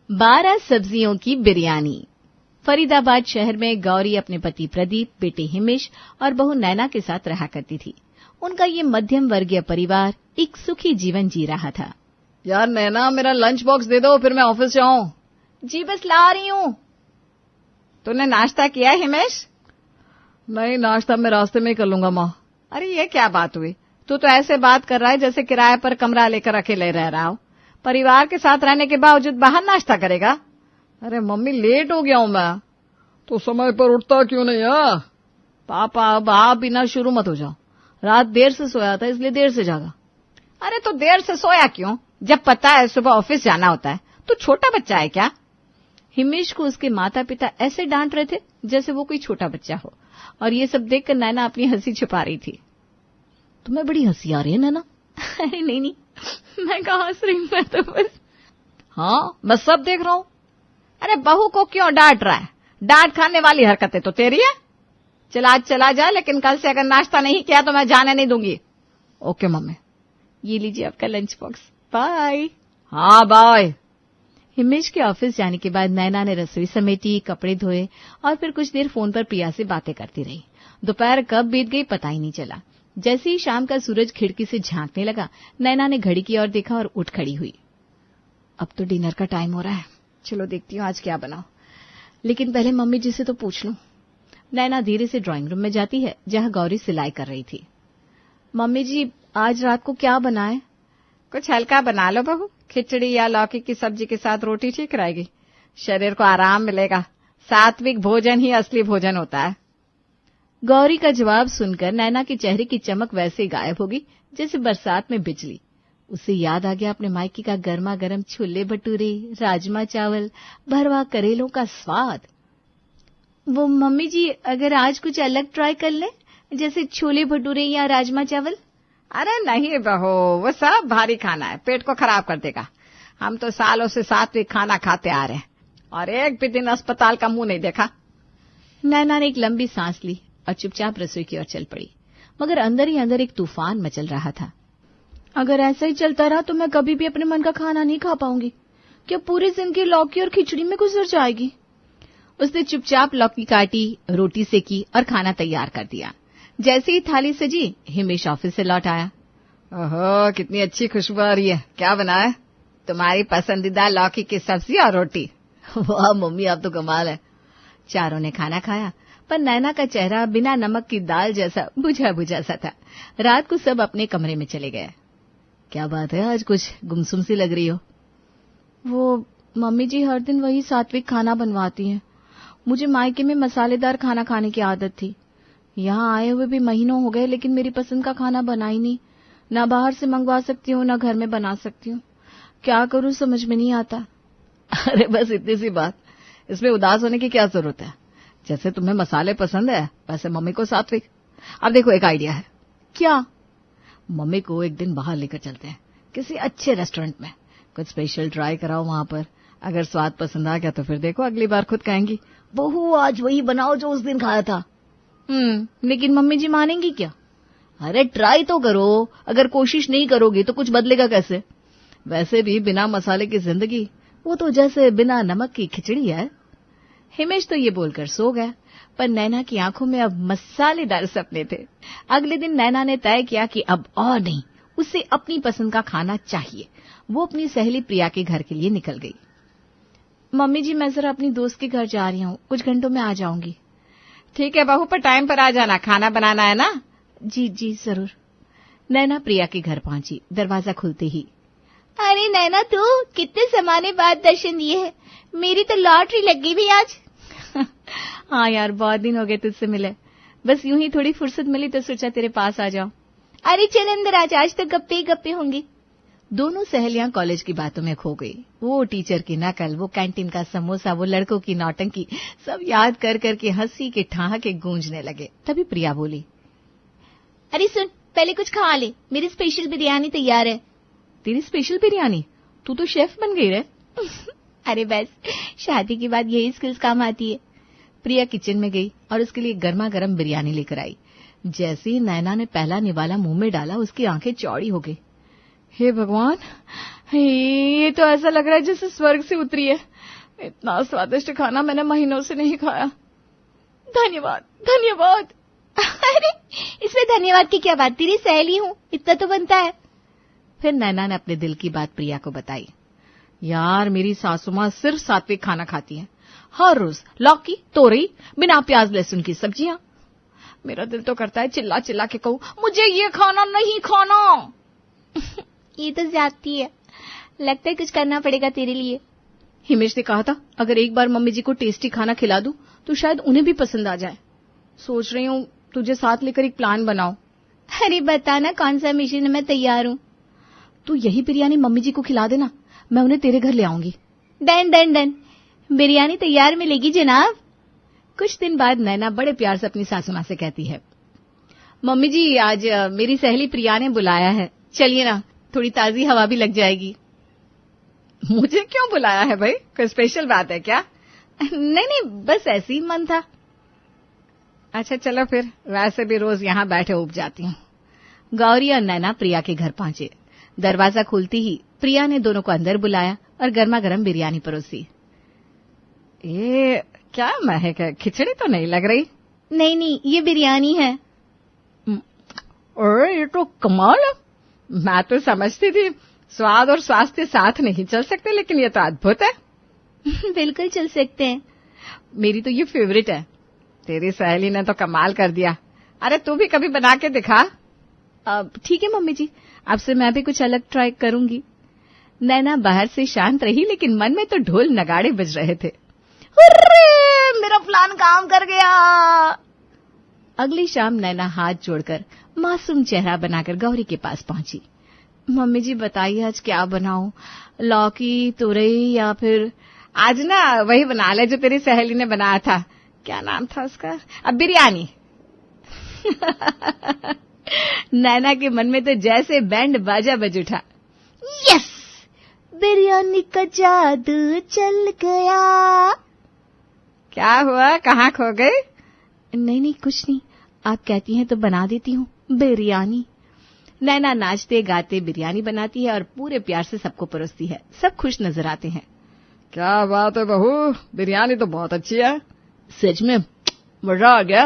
12 सब्जियों की बिरयानी। फरीदाबाद शहर में गौरी अपने पति प्रदीप, बेटे हिमेश और बहू नैना के साथ रहा करती थी। उनका ये मध्यम वर्गीय परिवार एक सुखी जीवन जी रहा था। यार नैना, मेरा लंच बॉक्स दे दो, फिर मैं ऑफिस जाऊं। जी बस ला रही हूं। तूने नाश्ता किया हिमेश? नहीं, नाश्ता मैं रास्ते में ही कर लूंगा माँ। अरे ये क्या बात हुई? तू तो ऐसे बात कर रहा है जैसे किराए पर कमरा लेकर अकेले रह रहा हो। परिवार के साथ रहने के बावजूद बाहर नाश्ता करेगा? अरे मम्मी, लेट हो गया हूं मैं। तो समय पर उठता क्यों नहीं है? पापा, अब आप बिना शुरू मत हो जाओ। रात देर से सोया था, इसलिए देर से जागा। अरे तो देर से सोया क्यों, जब पता है सुबह ऑफिस जाना होता है? तू छोटा बच्चा है क्या? हिमेश को उसके माता पिता ऐसे डांट रहे थे जैसे वो कोई छोटा बच्चा हो, और ये सब देखकर नैना अपनी हंसी छुपा रही थी। तुम्हें बड़ी हंसी आ रही है नैना? अरे नहीं, मैं कहाँ हंस रही हूं, मैं तो बस। हाँ, मैं सब देख रहा हूं। अरे बहू को क्यों डांट रहा है? डांट खाने वाली हरकतें तो तेरी है। चला चला जा, लेकिन कल से अगर नाश्ता नहीं किया तो मैं जाने नहीं दूंगी। Okay mummy. ये लीजिए आपका लंच बॉक्स, बाय। हाँ बाय। हिमेश के ऑफिस जाने के बाद नैना ने रसोई समेटी, कपड़े धोए और फिर कुछ देर फोन पर प्रिया से बातें करती रही। दोपहर कब बीत गई पता ही नहीं चला। जैसे ही शाम का सूरज खिड़की से झांकने लगा, नैना ने घड़ी की ओर देखा और उठ खड़ी हुई। अब तो डिनर का टाइम हो रहा है, चलो देखती हूँ आज क्या बनाऊं। लेकिन पहले मम्मी जी से तो पूछ लूं। नैना धीरे से ड्राइंग रूम में जाती है जहां गौरी सिलाई कर रही थी। मम्मी जी, आज रात को क्या बनाएं? कुछ हल्का बना लो बहू। खिचड़ी या लौकी की सब्जी के साथ रोटी ठीक रहेगी। शरीर को आराम मिलेगा। सात्विक भोजन ही असली भोजन होता है। गौरी का जवाब सुनकर नैना के चेहरे की चमक वैसे गायब होगी जैसे बरसात में बिजली। उसे याद आ गया अपने मायके का गर्मा गर्म छोले भटूरे, राजमा चावल, भरवा करेलों का स्वाद। वो मम्मी जी, अगर आज कुछ अलग ट्राई कर लें, जैसे छोले भटूरे या राजमा चावल? अरे नहीं बहू, वो सब भारी खाना है, पेट को खराब कर देगा। हम तो सालों से सात्विक खाना खाते आ रहे हैं और एक भी दिन अस्पताल का मुंह नहीं देखा। नैना ने एक लंबी सांस ली और चुपचाप रसोई की ओर चल पड़ी, मगर अंदर ही अंदर एक तूफान मचल रहा था। अगर ऐसा ही चलता रहा तो मैं कभी भी अपने मन का खाना नहीं खा पाऊंगी। क्या पूरी जिंदगी लौकी और खिचड़ी में गुजर जाएगी? उसने चुपचाप लौकी काटी, रोटी सेकी और खाना तैयार कर दिया। जैसे ही थाली सजी, हिमेश ऑफिस से लौट आया। ओहो, कितनी अच्छी खुशबू आ रही है। क्या बना है? तुम्हारी पसंदीदा लौकी की सब्जी और रोटी। वाह मम्मी, आप तो कमाल है। चारों ने खाना खाया, पर नैना का चेहरा बिना नमक की दाल जैसा बुझा बुझा सा था। रात को सब अपने कमरे में चले गए। क्या बात है, आज कुछ गुमसुम सी लग रही हो? वो मम्मी जी हर दिन वही सात्विक खाना बनवाती हैं। मुझे मायके में मसालेदार खाना खाने की आदत थी। यहाँ आए हुए भी महीनों हो गए, लेकिन मेरी पसंद का खाना बना ही नहीं। ना बाहर से मंगवा सकती हूँ, ना घर में बना सकती हूँ। क्या करूँ समझ में नहीं आता। अरे बस इतनी सी बात, इसमें उदास होने की क्या जरूरत है? जैसे तुम्हें मसाले पसंद है, वैसे मम्मी को सात्विक। अब देखो, एक आइडिया है। क्या? मम्मी को एक दिन बाहर लेकर चलते हैं, किसी अच्छे रेस्टोरेंट में। कुछ स्पेशल ट्राई कराओ वहां पर। अगर स्वाद पसंद आ गया तो फिर देखो, अगली बार खुद कहेंगी, बहू आज वही बनाओ जो उस दिन खाया था। लेकिन मम्मी जी मानेंगी क्या? अरे ट्राई तो करो। अगर कोशिश नहीं करोगी तो कुछ बदलेगा कैसे? वैसे भी बिना मसाले की जिंदगी, वो तो जैसे बिना नमक की खिचड़ी है। हिमेश तो ये बोलकर सो गया, पर नैना की आंखों में अब मसालेदार सपने थे। अगले दिन नैना ने तय किया कि अब और नहीं, उसे अपनी पसंद का खाना चाहिए। वो अपनी सहेली प्रिया के घर के लिए निकल गई। मम्मी जी, मैं जरा अपनी दोस्त के घर जा रही हूँ, कुछ घंटों में आ जाऊंगी। ठीक है बहू, पर टाइम पर आ जाना, खाना बनाना है ना। जी जी जरूर। नैना प्रिया के घर पहुंची। दरवाजा खुलते ही, अरे नैना, तू कितने जमाने बाद दर्शन दिए है। मेरी तो लॉटरी लग गई भी आज। हाँ यार, बहुत दिन हो गए तुझसे मिले। बस यूं ही थोड़ी फुर्सत मिली तो सोचा तेरे पास आ जाओ। अरे चल अंदर आज तो गप्पे ही गप्पे होंगे। दोनों सहेलियां कॉलेज की बातों में खो गई। वो टीचर की नकल, वो कैंटीन का समोसा, वो लड़कों की नौटंकी, सब याद कर करके हंसी के ठहाके गूंजने लगे। तभी प्रिया बोली, अरे सुन, पहले कुछ खा ले, मेरी स्पेशल बिरयानी तैयार है। तेरी स्पेशल बिरयानी? तू तो शेफ बन गई रे। अरे बस, शादी के बाद यही स्किल्स काम आती है। प्रिया किचन में गई और उसके लिए गर्मा गर्म बिरयानी लेकर आई। जैसे ही नैना ने पहला निवाला मुंह में डाला, उसकी आंखें चौड़ी हो गई। हे भगवान, ये तो ऐसा लग रहा है जैसे स्वर्ग से उतरी है। इतना स्वादिष्ट खाना मैंने महीनों से नहीं खाया। धन्यवाद धन्यवाद। अरे इसमें धन्यवाद की क्या बात, तेरी सहेली हूं, इतना तो बनता है। फिर नैना ने अपने दिल की बात प्रिया को बताई। यार मेरी सासू मां सिर्फ सात्विक खाना खाती है, हर रोज लौकी तोरई बिना प्याज लहसुन की सब्जियां। मेरा दिल तो करता है चिल्ला चिल्ला के कहूं मुझे ये खाना नहीं खाना। ये तो ज्यादती है, लगता है कुछ करना पड़ेगा तेरे लिए। हिमेश ने कहा था अगर एक बार मम्मी जी को टेस्टी खाना खिला दूं तो शायद उन्हें भी पसंद आ जाए। सोच रही हूं तुझे साथ लेकर एक प्लान बनाओ। अरे बताना कौन सा मिशन है, मैं तैयार हूं। तू यही बिरयानी मम्मी जी को खिला देना, मैं उन्हें तेरे घर ले आऊंगी। डन डन डन, बिरयानी तैयार मिलेगी जनाब। कुछ दिन बाद नैना बड़े प्यार से अपनी सासू मां से कहती है, मम्मी जी आज मेरी सहेली प्रिया ने बुलाया है, चलिए ना, थोड़ी ताजी हवा भी लग जाएगी। मुझे क्यों बुलाया है भाई, कोई स्पेशल बात है क्या? नहीं बस ऐसे ही मन था। अच्छा चलो फिर, वैसे भी रोज यहां बैठे उब जाती हूँ। गौरी और नैना प्रिया के घर पहुंचे। दरवाजा खुलती ही प्रिया ने दोनों को अंदर बुलाया और गर्मा गर्म बिरयानी परोसी। ये क्या महक है, खिचड़ी तो नहीं लग रही। नहीं ये बिरयानी है। अरे ये तो कमाल है, मैं तो समझती थी स्वाद और स्वास्थ्य साथ नहीं चल सकते, लेकिन ये तो अद्भुत है। बिल्कुल चल सकते हैं। मेरी तो ये फेवरेट है। तेरी सहेली ने तो कमाल कर दिया। अरे तू भी कभी बना के दिखा। ठीक है मम्मी जी, अब से मैं भी कुछ अलग ट्राई करूंगी। नैना बाहर से शांत रही, लेकिन मन में तो ढोल नगाड़े बज रहे थे। मेरा प्लान काम कर गया। अगली शाम नैना हाथ जोड़कर मासूम चेहरा बनाकर गौरी के पास पहुंची। मम्मी जी बताइए आज क्या बनाऊं, लौकी तुरई या फिर आज ना वही बना ले जो तेरी सहेली ने बनाया था, क्या नाम था उसका, अब बिरयानी। नैना के मन में तो जैसे बैंड बाजा बज उठा। यस, बिरयानी का जादू चल गया। क्या हुआ, कहाँ खो गई? नहीं कुछ नहीं, आप कहती हैं तो बना देती हूँ बिरयानी। नैना नाचते गाते बिरयानी बनाती है और पूरे प्यार से सबको परोसती है। सब खुश नजर आते हैं। क्या बात है बहू, बिरयानी तो बहुत अच्छी है। सच में मजा आ गया।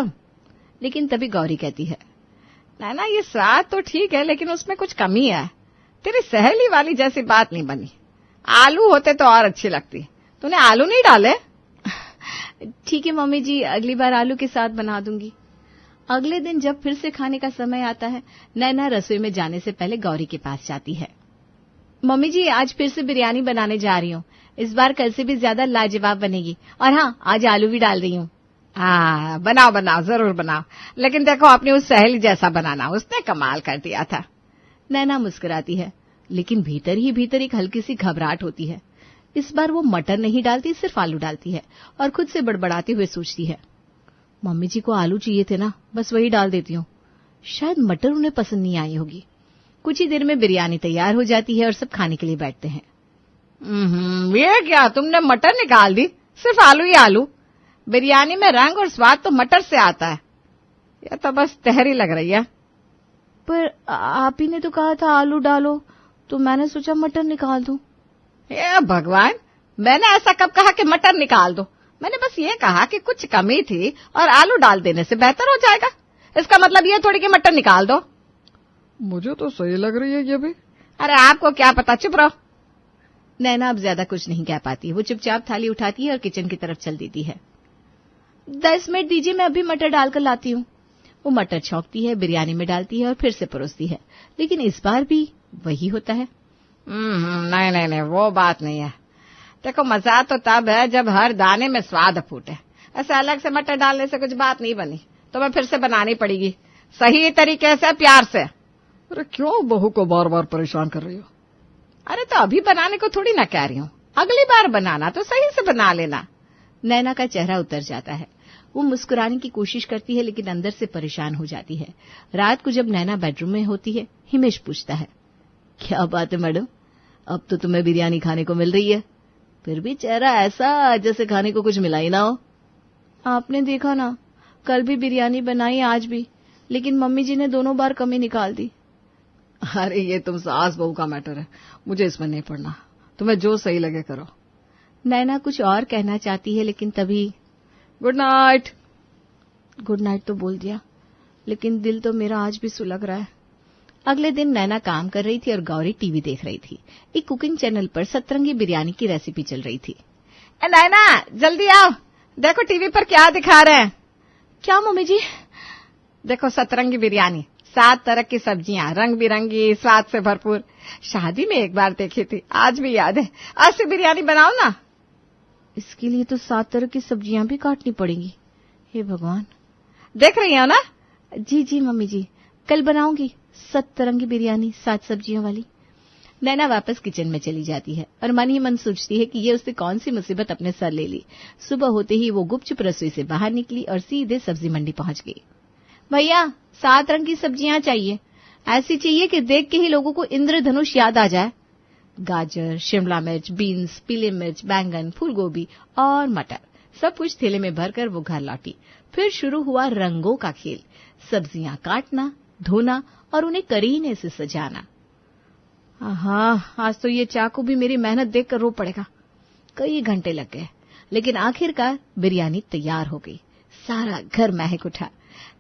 लेकिन तभी गौरी कहती है, नैना ये स्वाद तो ठीक है लेकिन उसमें कुछ कमी है। तेरी सहेली वाली जैसी बात नहीं बनी। आलू होते तो और अच्छी लगती। तूने आलू नहीं डाले? ठीक है मम्मी जी, अगली बार आलू के साथ बना दूंगी। अगले दिन जब फिर से खाने का समय आता है, नैना रसोई में जाने से पहले गौरी के पास जाती है। मम्मी जी आज फिर से बिरयानी बनाने जा रही हूँ, इस बार कल से भी ज्यादा लाजवाब बनेगी, और हाँ आज आलू भी डाल रही हूँ। हाँ बनाओ बनाओ, जरूर बनाओ, लेकिन देखो अपनी उस सहेली जैसा बनाना, उसने कमाल कर दिया था। नैना मुस्कुराती है, लेकिन भीतर ही भीतर एक हल्की सी घबराहट होती है। इस बार वो मटर नहीं डालती, सिर्फ आलू डालती है और खुद से बड़बड़ाते हुए सोचती है, मम्मी जी को आलू चाहिए थे ना, बस वही डाल देती हूँ, शायद मटर उन्हें पसंद नहीं आई होगी। कुछ ही देर में बिरयानी तैयार हो जाती है और सब खाने के लिए बैठते हैं। ये क्या, तुमने मटर निकाल दी, सिर्फ आलू ही आलू। बिरयानी में रंग और स्वाद तो मटर से आता है, यह तो बस तहरी लग रही है। पर आप ही ने तो कहा था आलू डालो, तो मैंने सोचा मटर निकाल दूं। ये भगवान, मैंने ऐसा कब कहा कि मटर निकाल दो? मैंने बस ये कहा कि कुछ कमी थी और आलू डाल देने से बेहतर हो जाएगा। इसका मतलब ये थोड़ी कि मटर निकाल दो। मुझे तो सही लग रही है ये भी। अरे आपको क्या पता, चुप रहो। नैना अब ज्यादा कुछ नहीं कह पाती, वो चुपचाप थाली उठाती है और किचन की तरफ चल देती है। 10 मिनट दीजिए, मैं अभी मटर डालकर लाती हूँ। वो मटर छौंकती है, बिरयानी में डालती है और फिर से परोसती है, लेकिन इस बार भी वही होता है। नहीं, वो बात नहीं है। देखो मजा तो तब है जब हर दाने में स्वाद फूटे। ऐसे अलग से मटर डालने से कुछ बात नहीं बनी, तो मैं फिर से बनानी पड़ेगी, सही तरीके से, प्यार से। अरे क्यों बहू को बार बार परेशान कर रही हो? अरे तो अभी बनाने को थोड़ी ना कह रही हूँ, अगली बार बनाना तो सही से बना लेना। नैना का चेहरा उतर जाता है, वो मुस्कुराने की कोशिश करती है लेकिन अंदर से परेशान हो जाती है। रात को जब नैना बेडरूम में होती है, हिमेश पूछता है, क्या बात है मैडम, अब तो तुम्हें बिरयानी खाने को मिल रही है, फिर भी चेहरा ऐसा जैसे खाने को कुछ मिला ही ना हो। आपने देखा ना, कल भी बिरयानी बनाई, आज भी, लेकिन मम्मी जी ने दोनों बार कमी निकाल दी। अरे ये तुम सास बहू का मैटर है, मुझे इसमें नहीं पड़ना, तुम्हें जो सही लगे करो। नैना कुछ और कहना चाहती है लेकिन तभी गुड नाइट। गुड नाइट तो बोल दिया, लेकिन दिल तो मेरा आज भी सुलग रहा है। अगले दिन नैना काम कर रही थी और गौरी टीवी देख रही थी। एक कुकिंग चैनल पर सतरंगी बिरयानी की रेसिपी चल रही थी। नैना जल्दी आओ, देखो टीवी पर क्या दिखा रहे हैं। क्या मम्मी जी? देखो सतरंगी बिरयानी, 7 तरह की सब्जियां, रंग बिरंगी, स्वाद से भरपूर। शादी में एक बार देखी थी, आज भी याद है। आज से बिरयानी बनाओ ना। इसके लिए तो 7 तरह की सब्जियां भी काटनी पड़ेंगी। हे भगवान। देख रही हो ना? जी जी मम्मी जी, कल बनाऊंगी सतरंगी बिरयानी 7 सब्जियों वाली। नैना वापस किचन में चली जाती है और मन ही मन सोचती है कि ये उससे कौन सी मुसीबत अपने सर ले ली। सुबह होते ही वो गुपचुप रसोई से बाहर निकली और सीधे सब्जी मंडी पहुंच गई। भैया 7 रंग की सब्जियां चाहिए, ऐसी चाहिए कि देख के ही लोगों को इंद्रधनुष याद आ जाए। गाजर, शिमला मिर्च, बीन्स, पीले मिर्च, बैंगन, फूल गोभी और मटर, सब कुछ थैले में भरकर वो घर लौटी। फिर शुरू हुआ रंगों का खेल, सब्जियां काटना, धोना और उन्हें करीने से सजाना। हाँ, आज तो ये चाकू भी मेरी मेहनत देखकर रो पड़ेगा। कई घंटे लग गए, लेकिन आखिरकार बिरयानी तैयार हो गई। सारा घर महक उठा।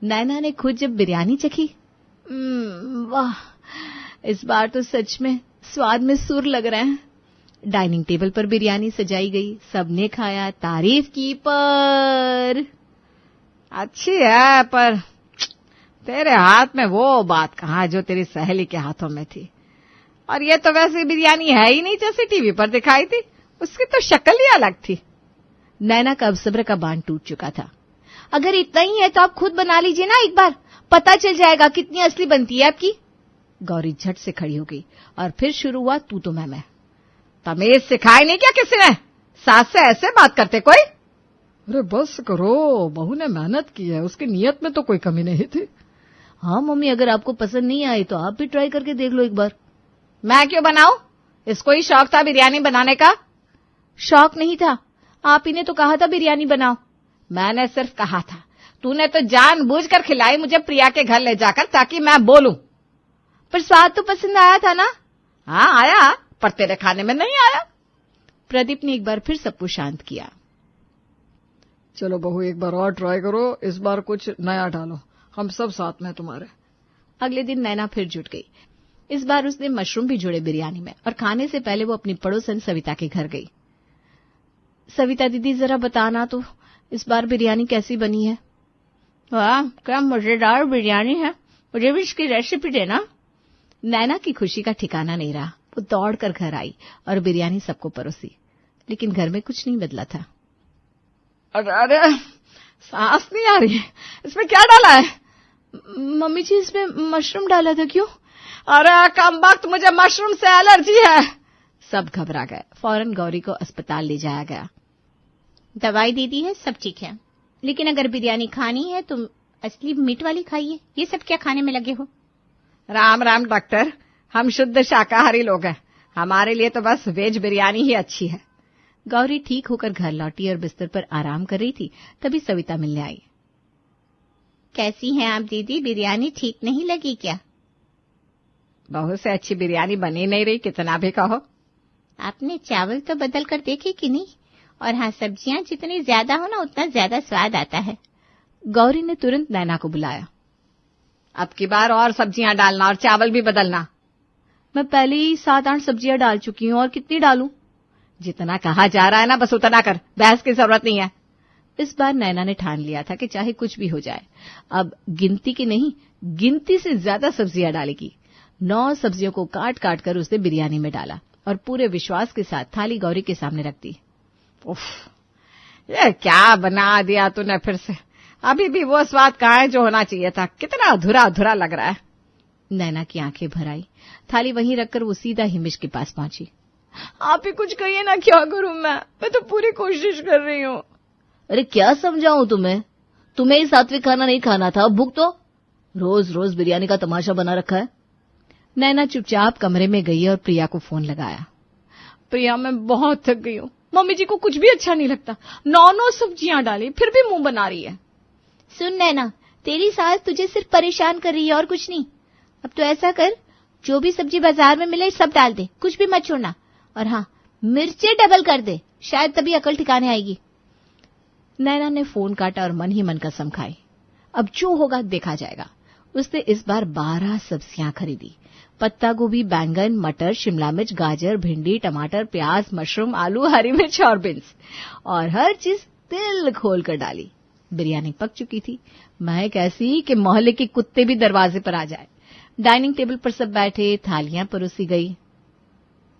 नैना ने खुद जब बिरयानी चखी, वाह, इस बार तो सच में स्वाद में सुर लग रहे हैं। डाइनिंग टेबल पर बिरयानी सजाई गई, सबने खाया, तारीफ की, पर अच्छी है, पर तेरे हाथ में वो बात कहाँ जो तेरी सहेली के हाथों में थी। और ये तो वैसे बिरयानी है ही नहीं जैसे टीवी पर दिखाई थी, उसकी तो शक्ल ही अलग थी। नैना का अब सब्र का बांध टूट चुका था। अगर इतना ही है तो आप खुद बना लीजिए ना एक बार, पता चल जाएगा कितनी असली बनती है आपकी। गौरी झट से खड़ी हो गई और फिर शुरू हुआ तू तो मैं। तमीज सिखाई नहीं क्या किसी ने? सास से ऐसे बात करते कोई? अरे बस करो, बहू ने मेहनत की है, उसकी नियत में तो कोई कमी नहीं थी। हाँ मम्मी, अगर आपको पसंद नहीं आई तो आप भी ट्राई करके देख लो एक बार। मैं क्यों बनाऊं? इसको ही शौक था बिरयानी बनाने का। शौक नहीं था, आप ही ने तो कहा था बिरयानी बनाओ। मैंने सिर्फ कहा था, तूने तो जानबूझकर खिलाई मुझे प्रिया के घर ले जाकर ताकि मैं बोलूं। पर स्वाद तो पसंद आया था ना? हाँ आया, पर तेरे खाने में नहीं आया। प्रदीप ने एक बार फिर सबको शांत किया। चलो बहू, एक बार और ट्राई करो, इस बार कुछ नया डालो, हम सब साथ में तुम्हारे। अगले दिन नैना फिर जुट गई। इस बार उसने मशरूम भी जोड़े बिरयानी में और खाने से पहले वो अपनी पड़ोसन सविता के घर गई। सविता दीदी, जरा बताना तो इस बार बिरयानी कैसी बनी है? वाह, क्या मजेदार बिरयानी है, मुझे भी इसकी रेसिपी देना। नैना की खुशी का ठिकाना नहीं रहा। वो दौड़कर घर आई और बिरयानी सबको परोसी, लेकिन घर में कुछ नहीं बदला था। अरे सांस नहीं आ रही है, इसमें क्या डाला है? मम्मी जी, इसमें मशरूम डाला था। क्यों? अरे कमबख्त, मुझे मशरूम से एलर्जी है। सब घबरा गए। फौरन गौरी को अस्पताल ले जाया गया। दवाई दे दी है, सब ठीक है, लेकिन अगर बिरयानी खानी है तो असली मीट वाली खाइए। ये सब क्या खाने में लगे हो? राम राम डॉक्टर, हम शुद्ध शाकाहारी लोग हैं, हमारे लिए तो बस वेज बिरयानी ही अच्छी है। गौरी ठीक होकर घर लौटी और बिस्तर पर आराम कर रही थी, तभी सविता मिलने आई। कैसी हैं आप दीदी, बिरयानी ठीक नहीं लगी क्या? बहू से अच्छी बिरयानी बनी नहीं रही, कितना भी कहो। आपने चावल तो बदल कर देखे कि नहीं? और हाँ, सब्जियां जितनी ज्यादा हो ना उतना ज्यादा स्वाद आता है। गौरी ने तुरंत नैना को बुलाया। अब की बार और सब्जियां डालना और चावल भी बदलना। मैं पहले ही 7-8 सब्जियां डाल चुकी हूँ, और कितनी डालूं? जितना कहा जा रहा है ना, बस उतना कर, बहस की जरूरत नहीं है। इस बार नैना ने ठान लिया था कि चाहे कुछ भी हो जाए, अब गिनती की नहीं, गिनती से ज्यादा सब्जियां डालेगी। 9 सब्जियों को काट काट कर उसने बिरयानी में डाला और पूरे विश्वास के साथ थाली गौरी के सामने रख दी। उफ, ये क्या बना दिया तूने फिर से। अभी भी वो स्वाद कहाँ है जो होना चाहिए था, कितना अधूरा अधूरा लग रहा है। नैना की आंखें भर आई। थाली वहीं रखकर वो सीधा हिमेश के पास पहुंची। आप ही कुछ कहिए ना, क्या करूं मैं तो पूरी कोशिश कर रही हूँ। अरे क्या समझाऊं तुम्हें? तुम्हें ही सात्विक खाना नहीं खाना था, अब भूख तो। रोज रोज बिरयानी का तमाशा बना रखा है। नैना चुपचाप कमरे में गई और प्रिया को फोन लगाया। प्रिया, मैं बहुत थक गई हूँ, मम्मी जी को कुछ भी अच्छा नहीं लगता, 9 सब्जियां डाली फिर भी मुंह बना रही है। सुन नैना, तेरी सास तुझे सिर्फ परेशान कर रही है और कुछ नहीं। अब तो ऐसा कर, जो भी सब्जी बाजार में मिले सब डाल दे, कुछ भी मत छोड़ना। और हाँ, मिर्चें डबल कर दे, शायद तभी अकल ठिकाने आएगी। नैना ने फोन काटा और मन ही मन कसम खाई, अब जो होगा देखा जाएगा। उसने इस बार 12 सब्जियां खरीदी। पत्ता गोभी, बैंगन, मटर, शिमला मिर्च, गाजर, भिंडी, टमाटर, प्याज, मशरूम, आलू, हरी मिर्च और बीन्स, और हर चीज दिल खोल कर डाली। बिरयानी पक चुकी थी, महक ऐसी कि मोहल्ले के कुत्ते भी दरवाजे पर आ जाए। डाइनिंग टेबल पर सब बैठे, थालियां परोसी गई।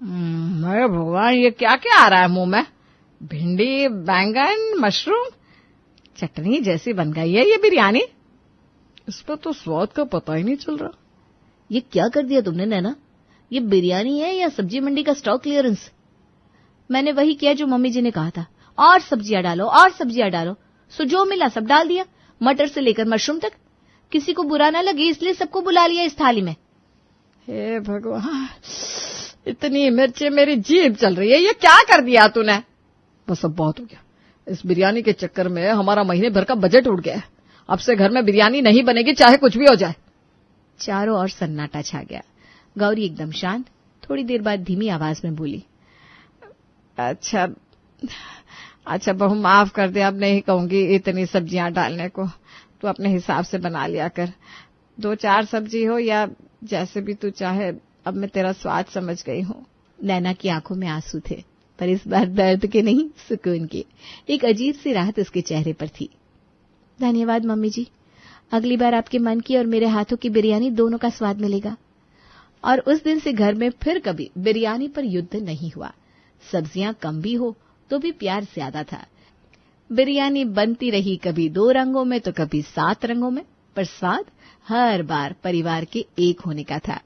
मैं भगवान, ये क्या क्या आ रहा है मुंह में? भिंडी, बैंगन, मशरूम, चटनी जैसी बन गई है ये बिरयानी। इस पर तो स्वाद का पता ही नहीं चल रहा। ये क्या कर दिया तुमने नैना? ये बिरयानी है या सब्जी मंडी का स्टॉक क्लियरेंस? मैंने वही किया जो मम्मी जी ने कहा था, और सब्जियां डालो और सब्जियां डालो। सो जो मिला सब डाल दिया, मटर से लेकर मशरूम तक। किसी को बुरा ना लगे इसलिए सबको बुला लिया इस थाली में। हे भगवान, इतनी मिर्चें, मेरी जीभ चल रही है। ये क्या कर दिया तूने? बस अब बहुत हो गया। इस बिरयानी के चक्कर में हमारा महीने भर का बजट उड़ गया है। अब से घर में बिरयानी नहीं बनेगी, चाहे कुछ भी हो जाए। चारों ओर सन्नाटा छा गया। गौरी एकदम शांत, थोड़ी देर बाद धीमी आवाज में बोली, अच्छा बहू, माफ कर दे, अब नहीं कहूंगी इतनी सब्जियां डालने को। तू अपने हिसाब से बना लिया कर, 2-4 सब्जी हो या जैसे भी तू चाहे। अब मैं तेरा स्वाद समझ गई हूँ। नैना की आंखों में आंसू थे, पर इस बार दर्द के नहीं, सुकून के। एक अजीब सी राहत उसके चेहरे पर थी। धन्यवाद मम्मी जी, अगली बार आपके मन की और मेरे हाथों की बिरयानी दोनों का स्वाद मिलेगा। और उस दिन से घर में फिर कभी बिरयानी पर युद्ध नहीं हुआ। सब्जियां कम भी हो तो भी प्यार ज्यादा था। बिरयानी बनती रही कभी 2 रंगों में तो कभी 7 रंगों में, पर स्वाद हर बार परिवार के एक होने का था।